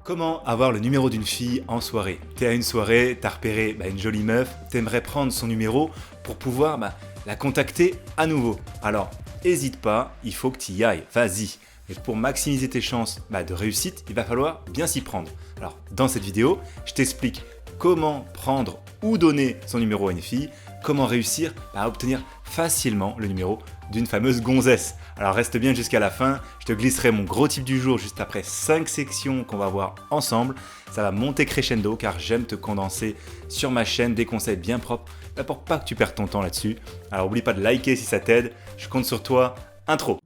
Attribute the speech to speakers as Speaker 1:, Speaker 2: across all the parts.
Speaker 1: Comment avoir le numéro d'une fille en soirée? T'es à une soirée, t'as repéré une jolie meuf, t'aimerais prendre son numéro pour pouvoir la contacter à nouveau. Alors, hésite pas, il faut que tu y ailles, vas-y. Et pour maximiser tes chances de réussite, il va falloir bien s'y prendre. Alors, dans cette vidéo, je t'explique comment prendre ou donner son numéro à une fille, comment réussir à obtenir facilement le numéro d'une fameuse gonzesse. Alors reste bien jusqu'à la fin, je te glisserai mon gros tip du jour juste après 5 sections qu'on va voir ensemble. Ça va monter crescendo car j'aime te condenser sur ma chaîne des conseils bien propres pour pas que tu perdes ton temps là-dessus. Alors oublie pas de liker si ça t'aide, je compte sur toi. Intro.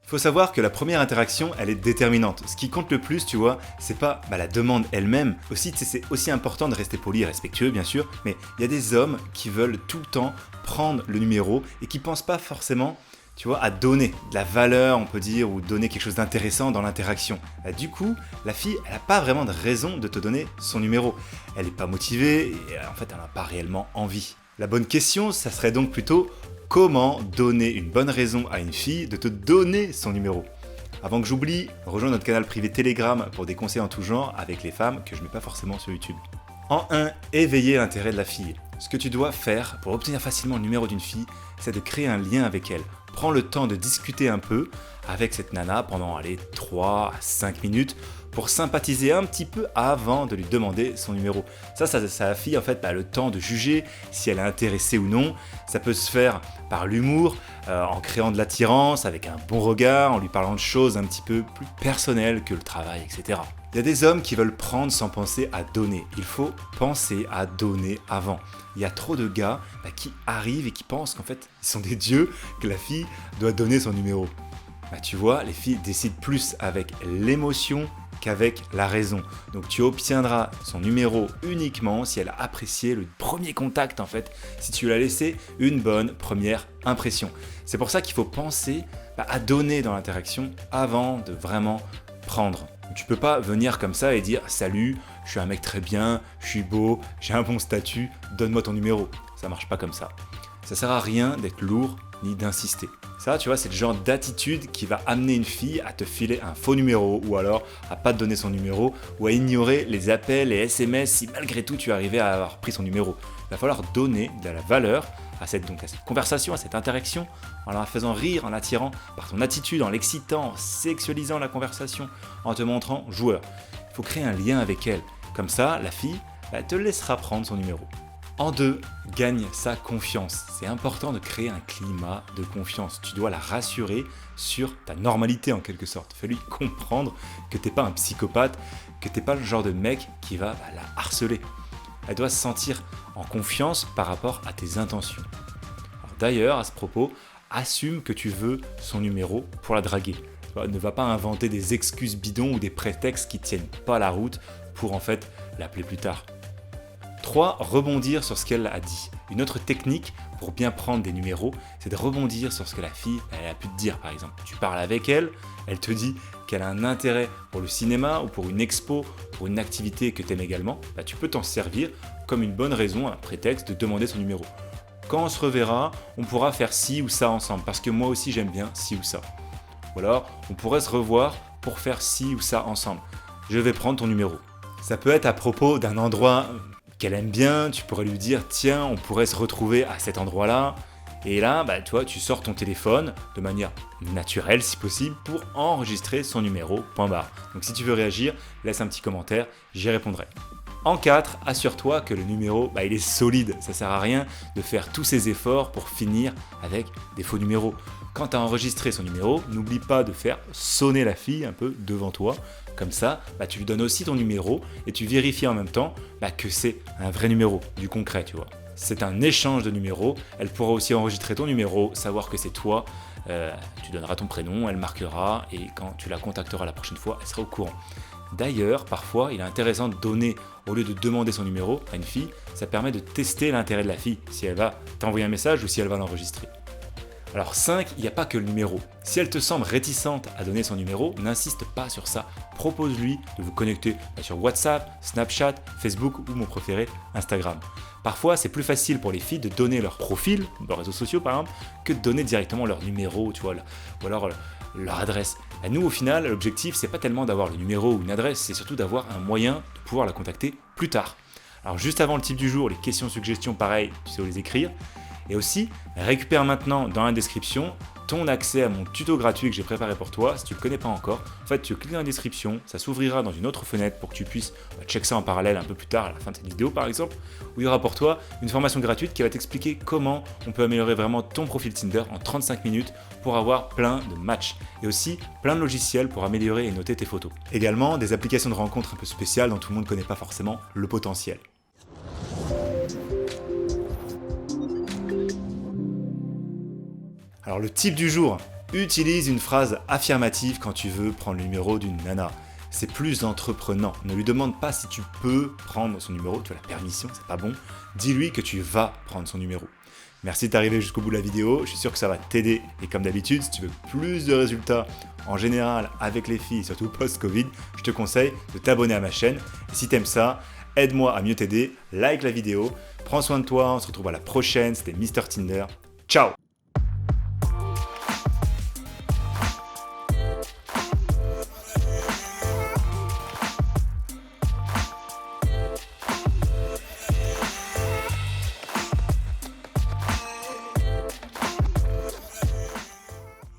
Speaker 1: Il faut savoir que la première interaction, elle est déterminante. Ce qui compte le plus, tu vois, c'est pas la demande elle-même. Aussi, c'est aussi important de rester poli et respectueux, bien sûr, mais il y a des hommes qui veulent tout le temps prendre le numéro et qui pensent pas forcément, tu vois, à donner de la valeur, on peut dire, ou donner quelque chose d'intéressant dans l'interaction. Du coup, la fille, elle n'a pas vraiment de raison de te donner son numéro. Elle n'est pas motivée et en fait, elle n'a pas réellement envie. La bonne question, ça serait donc plutôt comment donner une bonne raison à une fille de te donner son numéro. Avant que j'oublie, rejoins notre canal privé Telegram pour des conseils en tout genre avec les femmes que je mets pas forcément sur YouTube. En 1, éveiller l'intérêt de la fille. Ce que tu dois faire pour obtenir facilement le numéro d'une fille, c'est de créer un lien avec elle. Prends le temps de discuter un peu avec cette nana pendant 3 à 5 minutes pour sympathiser un petit peu avant de lui demander son numéro. Ça la fille en fait le temps de juger si elle est intéressée ou non. Ça peut se faire par l'humour, en créant de l'attirance, avec un bon regard, en lui parlant de choses un petit peu plus personnelles que le travail, etc. Il y a des hommes qui veulent prendre sans penser à donner. Il faut penser à donner avant. Il y a trop de gars qui arrivent et qui pensent qu'en fait, ils sont des dieux, que la fille doit donner son numéro. Tu vois, les filles décident plus avec l'émotion qu'avec la raison. Donc tu obtiendras son numéro uniquement si elle a apprécié le premier contact en fait, si tu lui as laissé une bonne première impression. C'est pour ça qu'il faut penser à donner dans l'interaction avant de vraiment prendre. Tu peux pas venir comme ça et dire « Salut, je suis un mec très bien, je suis beau, j'ai un bon statut, donne-moi ton numéro ». Ça marche pas comme ça. Ça sert à rien d'être lourd ni d'insister. Ça, tu vois, c'est le genre d'attitude qui va amener une fille à te filer un faux numéro ou alors à pas te donner son numéro ou à ignorer les appels, les SMS si malgré tout tu arrivais à avoir pris son numéro. Il va falloir donner de la valeur à cette conversation, à cette interaction, en la faisant rire, en l'attirant par ton attitude, en l'excitant, en sexualisant la conversation, en te montrant joueur. Il faut créer un lien avec elle. Comme ça, la fille te laissera prendre son numéro. En 2, gagne sa confiance. C'est important de créer un climat de confiance. Tu dois la rassurer sur ta normalité en quelque sorte. Fais-lui comprendre que t'es pas un psychopathe, que t'es pas le genre de mec qui va la harceler. Elle doit se sentir en confiance par rapport à tes intentions. D'ailleurs, à ce propos, assume que tu veux son numéro pour la draguer. Ne va pas inventer des excuses bidons ou des prétextes qui tiennent pas la route pour en fait l'appeler plus tard. 3. Rebondir sur ce qu'elle a dit. Une autre technique pour bien prendre des numéros, c'est de rebondir sur ce que la fille a pu te dire par exemple. Tu parles avec elle, elle te dit qu'elle a un intérêt pour le cinéma ou pour une expo, pour une activité que tu aimes également, tu peux t'en servir comme une bonne raison, un prétexte de demander son numéro. Quand on se reverra, on pourra faire ci ou ça ensemble, parce que moi aussi j'aime bien ci ou ça. Ou alors, on pourrait se revoir pour faire ci ou ça ensemble. Je vais prendre ton numéro. Ça peut être à propos d'un endroit qu'elle aime bien, tu pourrais lui dire tiens, on pourrait se retrouver à cet endroit-là. Et là, toi, tu sors ton téléphone de manière naturelle si possible pour enregistrer son numéro, point barre. Donc si tu veux réagir, laisse un petit commentaire, j'y répondrai. En 4, assure-toi que le numéro, il est solide. Ça sert à rien de faire tous ces efforts pour finir avec des faux numéros. Quand tu as enregistré son numéro, n'oublie pas de faire sonner la fille un peu devant toi. Comme ça, tu lui donnes aussi ton numéro et tu vérifies en même temps que c'est un vrai numéro, du concret, tu vois. C'est un échange de numéros. Elle pourra aussi enregistrer ton numéro, savoir que c'est toi. Tu donneras ton prénom, elle marquera et quand tu la contacteras la prochaine fois, elle sera au courant. D'ailleurs, parfois, il est intéressant de donner, au lieu de demander son numéro à une fille, ça permet de tester l'intérêt de la fille, si elle va t'envoyer un message ou si elle va l'enregistrer. Alors 5, il n'y a pas que le numéro. Si elle te semble réticente à donner son numéro, n'insiste pas sur ça. Propose-lui de vous connecter sur WhatsApp, Snapchat, Facebook ou mon préféré, Instagram. Parfois, c'est plus facile pour les filles de donner leur profil, leurs réseaux sociaux par exemple, que de donner directement leur numéro, tu vois, ou alors leur adresse. Et nous, au final, l'objectif, c'est pas tellement d'avoir le numéro ou une adresse, c'est surtout d'avoir un moyen de pouvoir la contacter plus tard. Alors juste avant le type du jour, les questions suggestions, pareil, tu sais où les écrire. Et aussi, récupère maintenant dans la description ton accès à mon tuto gratuit que j'ai préparé pour toi. Si tu ne le connais pas encore, en fait, tu cliques dans la description, ça s'ouvrira dans une autre fenêtre pour que tu puisses checker ça en parallèle un peu plus tard, à la fin de cette vidéo par exemple, où il y aura pour toi une formation gratuite qui va t'expliquer comment on peut améliorer vraiment ton profil Tinder en 35 minutes pour avoir plein de matchs. Et aussi plein de logiciels pour améliorer et noter tes photos. Également, des applications de rencontres un peu spéciales dont tout le monde ne connaît pas forcément le potentiel. Alors le type du jour, utilise une phrase affirmative quand tu veux prendre le numéro d'une nana. C'est plus entreprenant. Ne lui demande pas si tu peux prendre son numéro, tu as la permission, c'est pas bon. Dis-lui que tu vas prendre son numéro. Merci d'être arrivé jusqu'au bout de la vidéo, je suis sûr que ça va t'aider. Et comme d'habitude, si tu veux plus de résultats en général avec les filles, surtout post-Covid, je te conseille de t'abonner à ma chaîne. Et si t'aimes ça, aide-moi à mieux t'aider, like la vidéo, prends soin de toi, on se retrouve à la prochaine, c'était Mr Tinder. Ciao!